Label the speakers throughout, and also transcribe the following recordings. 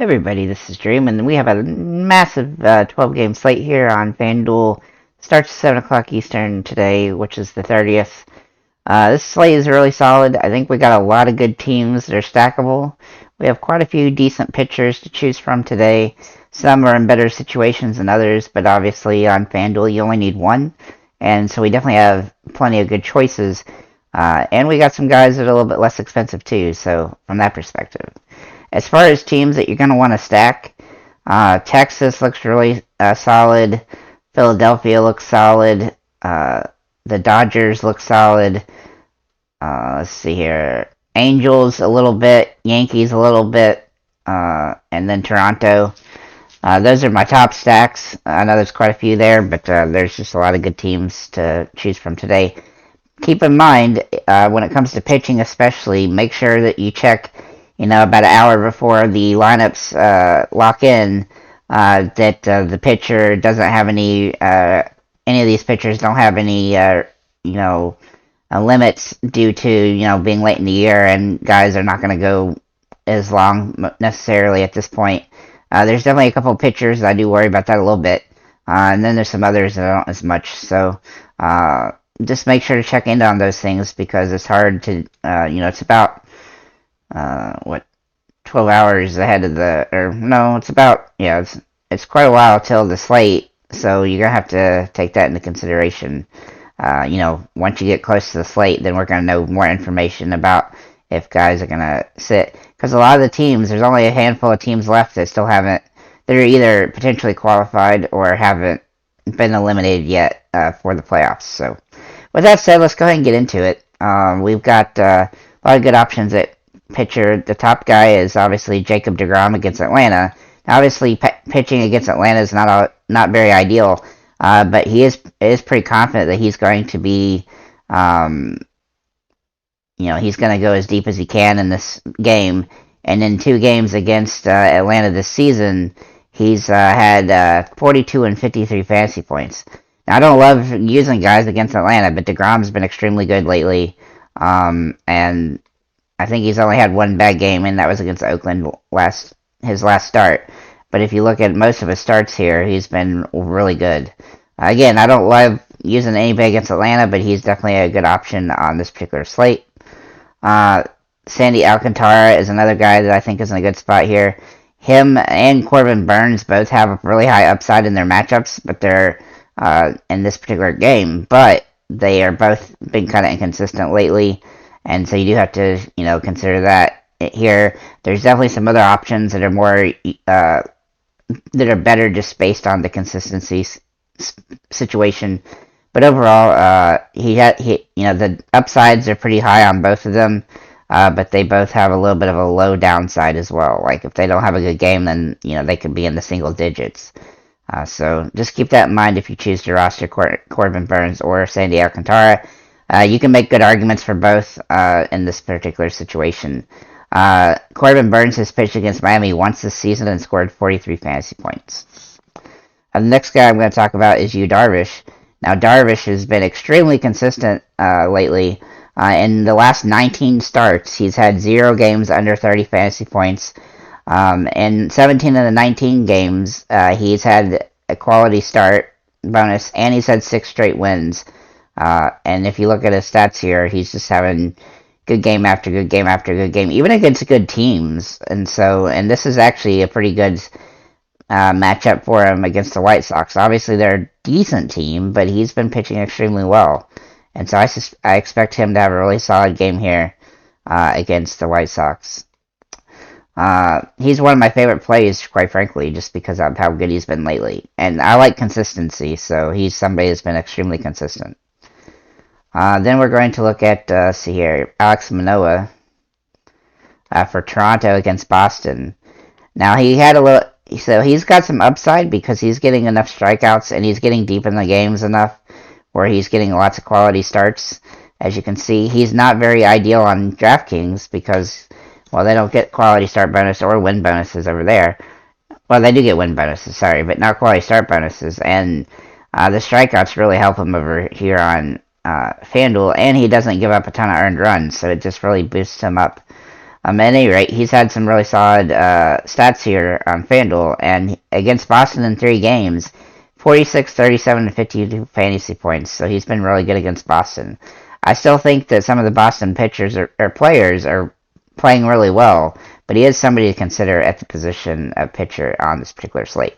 Speaker 1: Hey everybody, this is Dream, and we have a massive 12-game slate here on FanDuel. Starts at 7 o'clock Eastern today, which is the 30th. This slate is really solid. I think we got a lot of good teams that are stackable. We have quite a few decent pitchers to choose from today. Some are in better situations than others, but obviously on FanDuel you only need one. And so we definitely have plenty of good choices. And we got some guys that are a little bit less expensive too, so from that perspective. As far as teams that you're going to want to stack, Texas looks really solid. Philadelphia looks solid. The Dodgers look solid. Let's see here. Angels a little bit. Yankees a little bit. And then Toronto. Those are my top stacks. I know there's quite a few there, but there's just a lot of good teams to choose from today. Keep in mind, when it comes to pitching especially, make sure that you check about an hour before the lineups lock in, that the pitcher doesn't have any of these pitchers don't have any, limits due to, being late in the year, and guys are not going to go as long necessarily at this point. There's definitely a couple of pitchers I do worry about that a little bit, and then there's some others that don't as much, so just make sure to check in on those things, because it's hard to, it's about 12 hours ahead of it's quite a while till the slate, so you're gonna have to take that into consideration. Once you get close to the slate, then we're gonna know more information about if guys are gonna sit, because a lot of the teams, there's only a handful of teams left that still haven't, they're either potentially qualified or haven't been eliminated yet for the playoffs. So with that said, let's go ahead and get into it. We've got a lot of good options at pitcher. The top guy is obviously Jacob deGrom against Atlanta. Now, obviously, pitching against Atlanta is not very ideal, but he is pretty confident that he's going to be, he's going to go as deep as he can in this game. And in 2 games against Atlanta this season, he's had 42 and 53 fantasy points. Now, I don't love using guys against Atlanta, but deGrom's been extremely good lately, and I think he's only had one bad game, and that was against Oakland his last start. But if you look at most of his starts here, he's been really good. Again, I don't love using anybody against Atlanta, but he's definitely a good option on this particular slate. Sandy Alcantara is another guy that I think is in a good spot here. Him and Corbin Burnes both have a really high upside in their matchups, but they're in this particular game. But they are both been kind of inconsistent lately. And so you do have to, consider that here. There's definitely some other options that are more, that are better just based on the consistency situation. But overall, the upsides are pretty high on both of them, but they both have a little bit of a low downside as well. Like if they don't have a good game, then they could be in the single digits. So just keep that in mind if you choose to roster Corbin Burnes or Sandy Alcantara. You can make good arguments for both in this particular situation. Corbin Burnes has pitched against Miami once this season and scored 43 fantasy points. The next guy I'm going to talk about is Yu Darvish. Now, Darvish has been extremely consistent lately. In the last 19 starts, he's had 0 games under 30 fantasy points. In 17 of the 19 games, he's had a quality start bonus, and he's had 6 straight wins. And if you look at his stats here, he's just having good game after good game after good game, even against good teams. And this is actually a pretty good matchup for him against the White Sox. Obviously, they're a decent team, but he's been pitching extremely well. And so I expect him to have a really solid game here against the White Sox. He's one of my favorite plays, quite frankly, just because of how good he's been lately. And I like consistency, so he's somebody that's been extremely consistent. Then we're going to look at, Alex Manoah for Toronto against Boston. Now, he's got some upside because he's getting enough strikeouts and he's getting deep in the games enough where he's getting lots of quality starts. As you can see, he's not very ideal on DraftKings because, well, they don't get quality start bonus or win bonuses over there. Well, they do get win bonuses, but not quality start bonuses. And the strikeouts really help him over here on FanDuel, and he doesn't give up a ton of earned runs, so it just really boosts him up. At any rate, he's had some really solid stats here on FanDuel, and against Boston in 3 games, 46, 37, and 52 fantasy points. So he's been really good against Boston. I still think that some of the Boston pitchers or players are playing really well, but he is somebody to consider at the position of pitcher on this particular slate.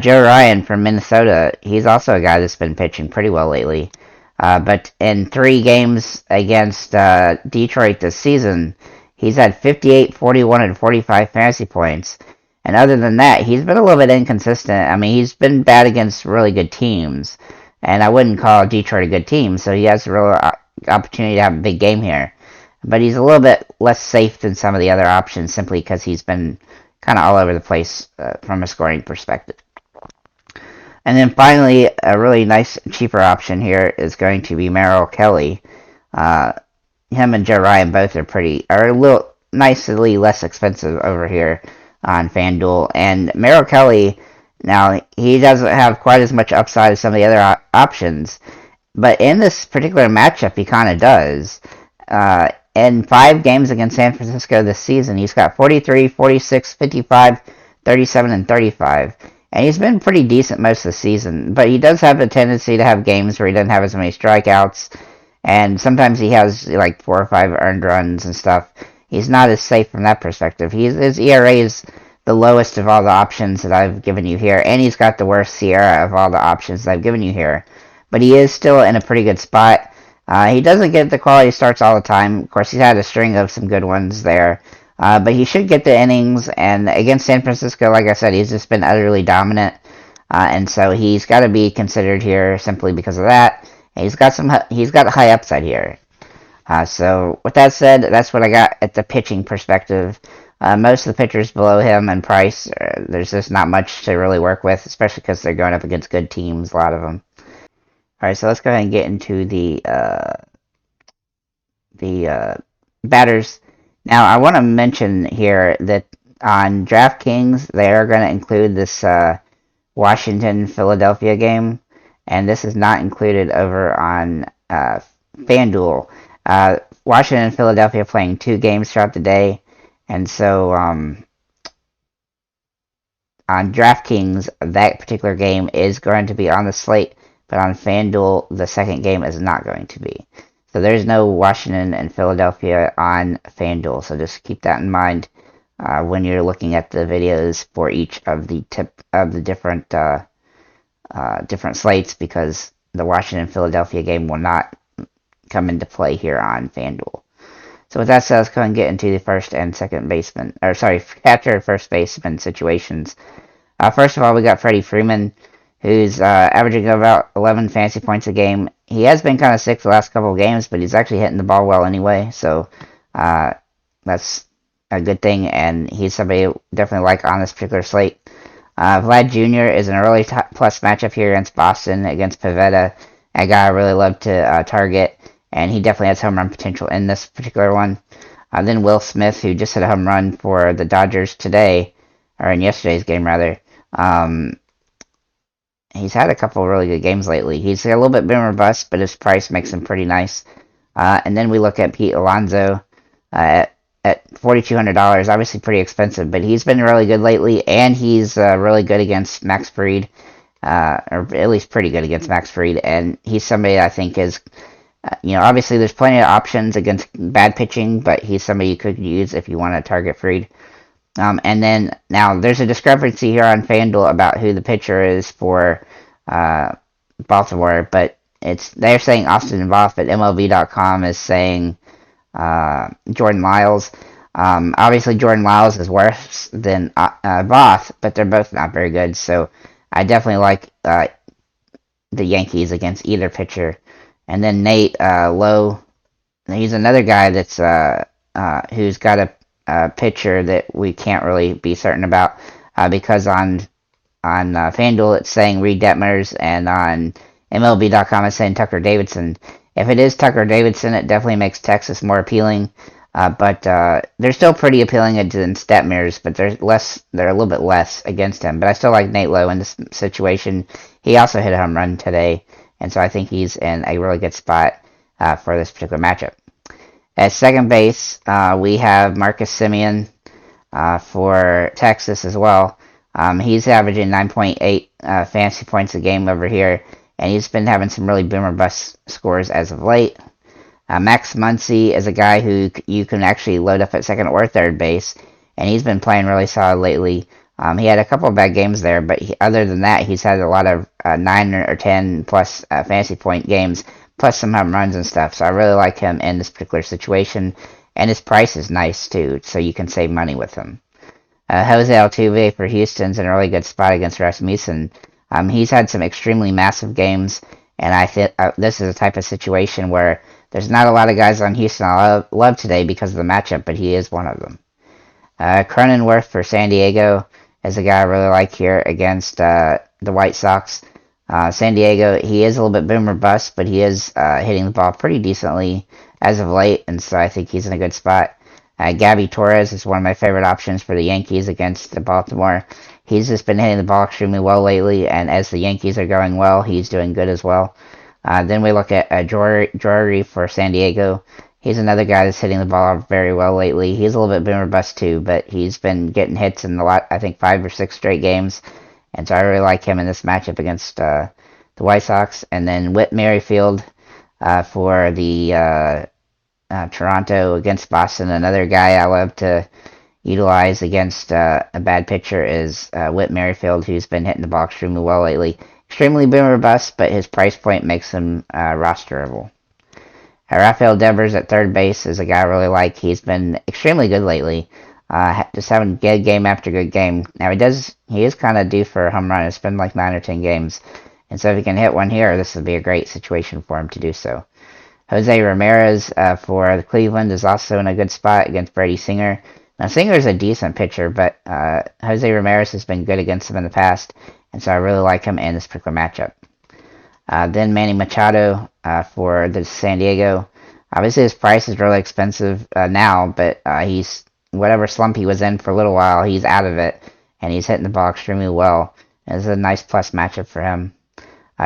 Speaker 1: Joe Ryan from Minnesota, he's also a guy that's been pitching pretty well lately. But in 3 games against Detroit this season, he's had 58, 41, and 45 fantasy points. And other than that, he's been a little bit inconsistent. I mean, he's been bad against really good teams. And I wouldn't call Detroit a good team, so he has a real opportunity to have a big game here. But he's a little bit less safe than some of the other options simply because he's been kind of all over the place from a scoring perspective. And then finally, a really nice, cheaper option here is going to be Merrill Kelly. Him and Joe Ryan both are a little nicely less expensive over here on FanDuel. And Merrill Kelly, now, he doesn't have quite as much upside as some of the other options. But in this particular matchup, he kind of does. In 5 games against San Francisco this season, he's got 43, 46, 55, 37, and 35. And he's been pretty decent most of the season, but he does have a tendency to have games where he doesn't have as many strikeouts, and sometimes he has like 4 or 5 earned runs and stuff. He's not as safe from that perspective. His ERA is the lowest of all the options that I've given you here, and he's got the worst SIERA of all the options that I've given you here. But he is still in a pretty good spot. He doesn't get the quality starts all the time. Of course, he's had a string of some good ones there. But he should get the innings, and against San Francisco, like I said, he's just been utterly dominant, and so he's got to be considered here simply because of that. And he's got high upside here. So with that said, that's what I got at the pitching perspective. Most of the pitchers below him in price, there's just not much to really work with, especially because they're going up against good teams, a lot of them. All right, so let's go ahead and get into the batters. Now, I want to mention here that on DraftKings, they are going to include this Washington-Philadelphia game, and this is not included over on FanDuel. Washington and Philadelphia are playing 2 games throughout the day, and so on DraftKings, that particular game is going to be on the slate, but on FanDuel, the second game is not going to be. So there's no Washington and Philadelphia on FanDuel, so just keep that in mind when you're looking at the videos for each of the different slates, because the Washington-Philadelphia game will not come into play here on FanDuel. So with that said, let's go and get into the first and second baseman, catcher and first baseman situations. First of all, we got Freddie Freeman, who's averaging about 11 fantasy points a game. He has been kind of sick the last couple of games, but he's actually hitting the ball well anyway, so that's a good thing, and he's somebody definitely like on this particular slate. Vlad Jr. is an early plus matchup here against Boston, against Pivetta, a guy I really love to target, and he definitely has home run potential in this particular one. Then Will Smith, who just hit a home run for the Dodgers today, or in yesterday's game rather. He's had a couple of really good games lately. He's a little bit boomer bust, but his price makes him pretty nice. And then we look at Pete Alonso at $4,200. Obviously pretty expensive, but he's been really good lately, and he's really good against Max Fried, or at least pretty good against Max Fried. And he's somebody I think is, obviously there's plenty of options against bad pitching, but he's somebody you could use if you want to target Fried. And then, now, there's a discrepancy here on FanDuel about who the pitcher is for Baltimore, but they're saying Austin Voth, but MLB.com is saying Jordan Lyles. Obviously, Jordan Lyles is worse than Voth, but they're both not very good, so I definitely like the Yankees against either pitcher. And then Nate Lowe, he's another guy that's who's got a pitcher that we can't really be certain about, because on FanDuel it's saying Reed Detmers, and on MLB.com it's saying Tucker Davidson. If it is Tucker Davidson, it definitely makes Texas more appealing, but they're still pretty appealing against Detmers, but they're a little bit less against him. But I still like Nate Lowe in this situation. He also hit a home run today, and so I think he's in a really good spot for this particular matchup. At second base, we have Marcus Semien for Texas as well. He's averaging 9.8 fantasy points a game over here, and he's been having some really boomer bust scores as of late. Max Muncy is a guy who you can actually load up at second or third base, and he's been playing really solid lately. He had a couple of bad games there, but other than that, he's had a lot of 9 or 10 plus fantasy point games, plus some home runs and stuff. So I really like him in this particular situation, and his price is nice too, so you can save money with him. Jose Altuve for Houston's in a really good spot against Rasmussen. He's had some extremely massive games, and I think this is a type of situation where there's not a lot of guys on Houston I love today because of the matchup, but he is one of them. Cronenworth for San Diego is a guy I really like here against the White Sox. San Diego, he is a little bit boomer bust, but he is hitting the ball pretty decently as of late, and so I think he's in a good spot. Gabby Torres is one of my favorite options for the Yankees against Baltimore. He's just been hitting the ball extremely well lately, and as the Yankees are going well, he's doing good as well. Then we look at Drury for San Diego. He's another guy that's hitting the ball very well lately. He's a little bit boomer bust too, but he's been getting hits in I think 5 or 6 straight games, and so I really like him in this matchup against the White Sox. And then Whit Merrifield for the Toronto against Boston. Another guy I love to utilize against a bad pitcher is Whit Merrifield, who's been hitting the ball extremely well lately. Extremely boomer bust, but his price point makes him rosterable. Rafael Devers at third base is a guy I really like. He's been extremely good lately, just having good game after good game. Now he is kind of due for a home run. It's been like 9 or 10 games, and so if he can hit one here, this would be a great situation for him to do so. Jose Ramirez for Cleveland is also in a good spot against Brady Singer. Now, Singer's a decent pitcher, but Jose Ramirez has been good against him in the past, and so I really like him in this particular matchup. Then Manny Machado for the San Diego. Obviously, his price is really expensive now, but he's whatever slump he was in for a little while, he's out of it, and he's hitting the ball extremely well. It's a nice plus matchup for him.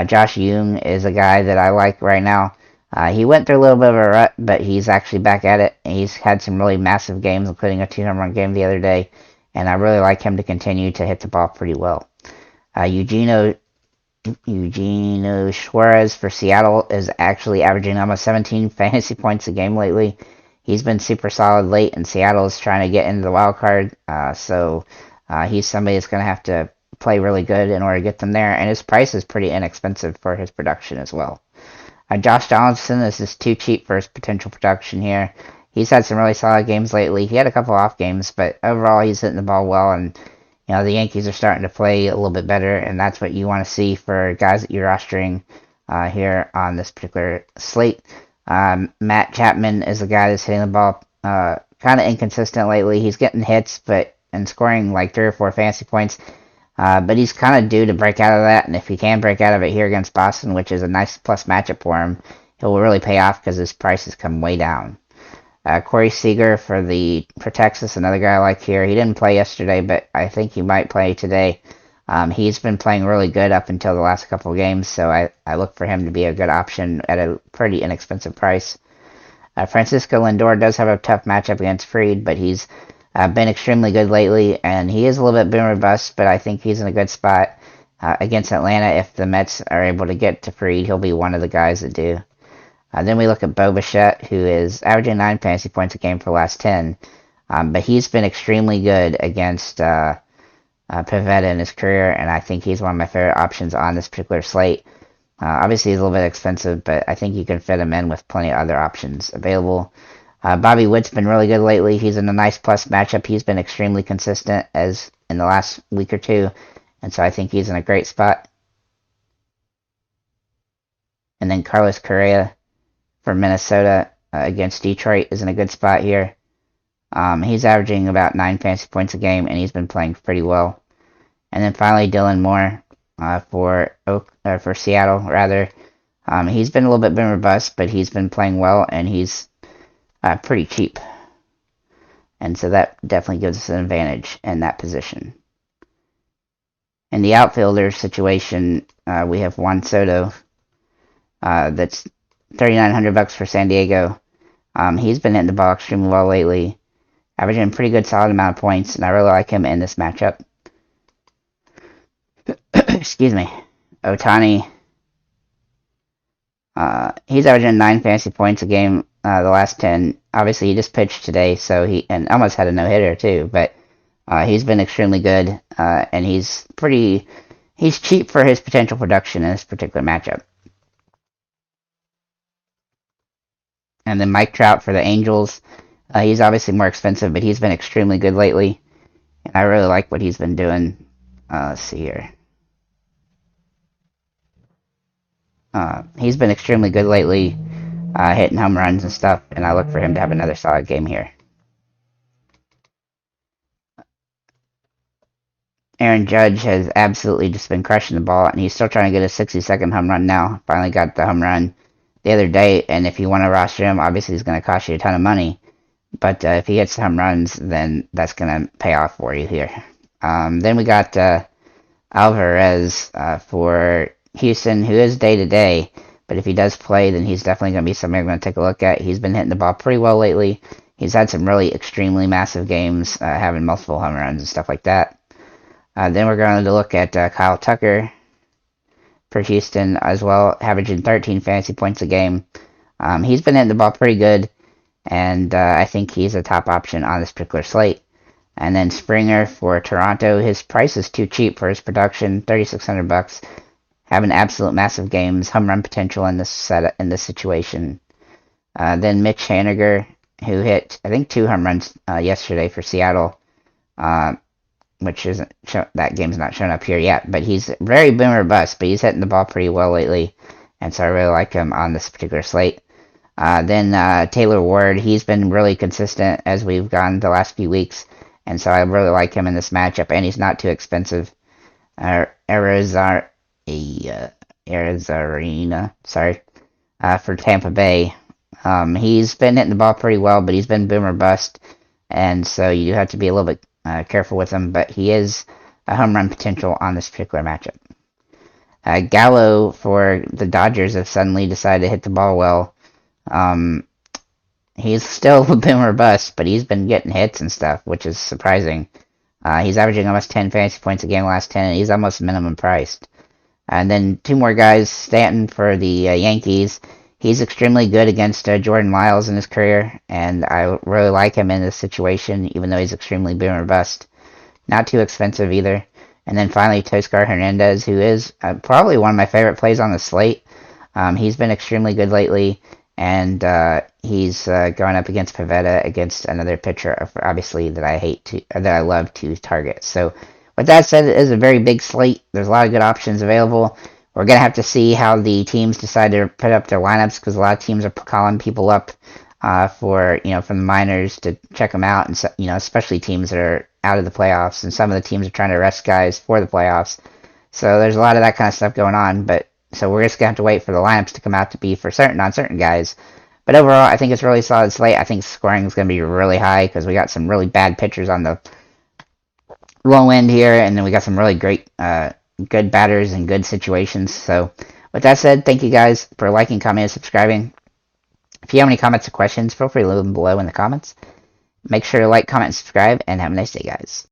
Speaker 1: Josh Jung is a guy that I like right now. He went through a little bit of a rut, but he's actually back at it. He's had some really massive games, including a 2-home run game the other day, and I really like him to continue to hit the ball pretty well. Eugenio Suarez for Seattle is actually averaging almost 17 fantasy points a game lately. He's been super solid late, and Seattle is trying to get into the wild card, so he's somebody that's going to have to play really good in order to get them there, and his price is pretty inexpensive for his production as well. Josh Donaldson is just too cheap for his potential production here. He's had some really solid games lately. He had a couple off games, but overall he's hitting the ball well, and the Yankees are starting to play a little bit better, and that's what you want to see for guys that you're rostering here on this particular slate. Matt Chapman is a guy that's hitting the ball kind of inconsistent lately. He's getting hits and scoring like 3 or 4 fantasy points. But he's kind of due to break out of that, and if he can break out of it here against Boston, which is a nice plus matchup for him, he'll really pay off because his price has come way down. Corey Seager for Texas, another guy I like here. He didn't play yesterday, but I think he might play today. He's been playing really good up until the last couple of games, so I look for him to be a good option at a pretty inexpensive price. Francisco Lindor does have a tough matchup against Fried, but he's been extremely good lately, and he is a little bit boomer bust, but I think he's in a good spot against Atlanta. If the Mets are able to get to Fried, he'll be one of the guys that do. Then we look at Bo Bichette, who is averaging 9 fantasy points a game for the last 10, but he's been extremely good against Pivetta in his career, and I think he's one of my favorite options on this particular slate. Obviously, he's a little bit expensive, but I think you can fit him in with plenty of other options available. Bobby Witt's been really good lately. He's in a nice plus matchup. He's been extremely consistent as in the last week or two, and so I think he's in a great spot. And then Carlos Correa for Minnesota against Detroit is in a good spot here. He's averaging about 9 fantasy points a game, and he's been playing pretty well. And then finally, Dylan Moore for Seattle, rather. He's been a little bit boomer bust, but he's been playing well, and he's pretty cheap. And so that definitely gives us an advantage in that position. In the outfielder situation, we have Juan Soto. That's $3,900 for San Diego. He's been hitting the ball extremely well lately, averaging a pretty good solid amount of points, and I really like him in this matchup. Excuse me. Ohtani. He's averaging 9 fantasy points a game the last 10. Obviously, he just pitched today, so he and almost had a no-hitter too, but he's been extremely good, and he's cheap for his potential production in this particular matchup. And then Mike Trout for the Angels. He's obviously more expensive, but he's been extremely good lately, and I really like what he's been doing. Let's see here. He's been extremely good lately, hitting home runs and stuff, and I look for him to have another solid game here. Aaron Judge has absolutely just been crushing the ball, and he's still trying to get a 60-second home run now. Finally got the home run the other day, and if you want to roster him, obviously he's going to cost you a ton of money. But if he hits home runs, then that's going to pay off for you here. Then we got Alvarez for Houston, who is day-to-day, but if he does play, then he's definitely going to be somebody I'm going to take a look at. He's been hitting the ball pretty well lately. He's had some really extremely massive games, having multiple home runs and stuff like that. Then we're going to look at Kyle Tucker for Houston as well, averaging 13 fantasy points a game. He's been hitting the ball pretty good, and I think he's a top option on this particular slate. And then Springer for Toronto, his price is too cheap for his production, $3,600. Having absolute massive games, home run potential in this situation. Then Mitch Haniger, who hit I think 2 home runs yesterday for Seattle, which isn't that game's not shown up here yet. But he's very boomer bust, but he's hitting the ball pretty well lately, and so I really like him on this particular slate. Then Taylor Ward, he's been really consistent as we've gone the last few weeks, and so I really like him in this matchup, and he's not too expensive. Arizona, for Tampa Bay. He's been hitting the ball pretty well, but he's been boomer bust, and so you have to be a little bit careful with him, but he is a home run potential on this particular matchup. Gallo for the Dodgers have suddenly decided to hit the ball well. He's still a boomer bust, but he's been getting hits and stuff, which is surprising. He's averaging almost 10 fantasy points a game last 10, and he's almost minimum priced. And then 2 more guys, Stanton for the Yankees. He's extremely good against Jordan Lyles in his career, and I really like him in this situation, even though he's extremely boomer bust. Not too expensive either. And then finally, Toscar Hernandez, who is probably one of my favorite plays on the slate. He's been extremely good lately, and he's going up against Pivetta, against another pitcher, obviously, that I love to target. So, with that said, it is a very big slate. There's a lot of good options available. We're going to have to see how the teams decide to put up their lineups, because a lot of teams are calling people up from the minors to check them out, and especially teams that are out of the playoffs, and some of the teams are trying to rest guys for the playoffs. So there's a lot of that kind of stuff going on, so we're just going to have to wait for the lineups to come out to be for certain on certain guys. But overall, I think it's a really solid slate. I think scoring is going to be really high, because we got some really bad pitchers on the low end here, and then we got some really great good batters and good situations. So with that said, thank you guys for liking, commenting, and subscribing. If you have any comments or questions, feel free to leave them below in the comments. Make sure to like, comment, and subscribe, and have a nice day, guys.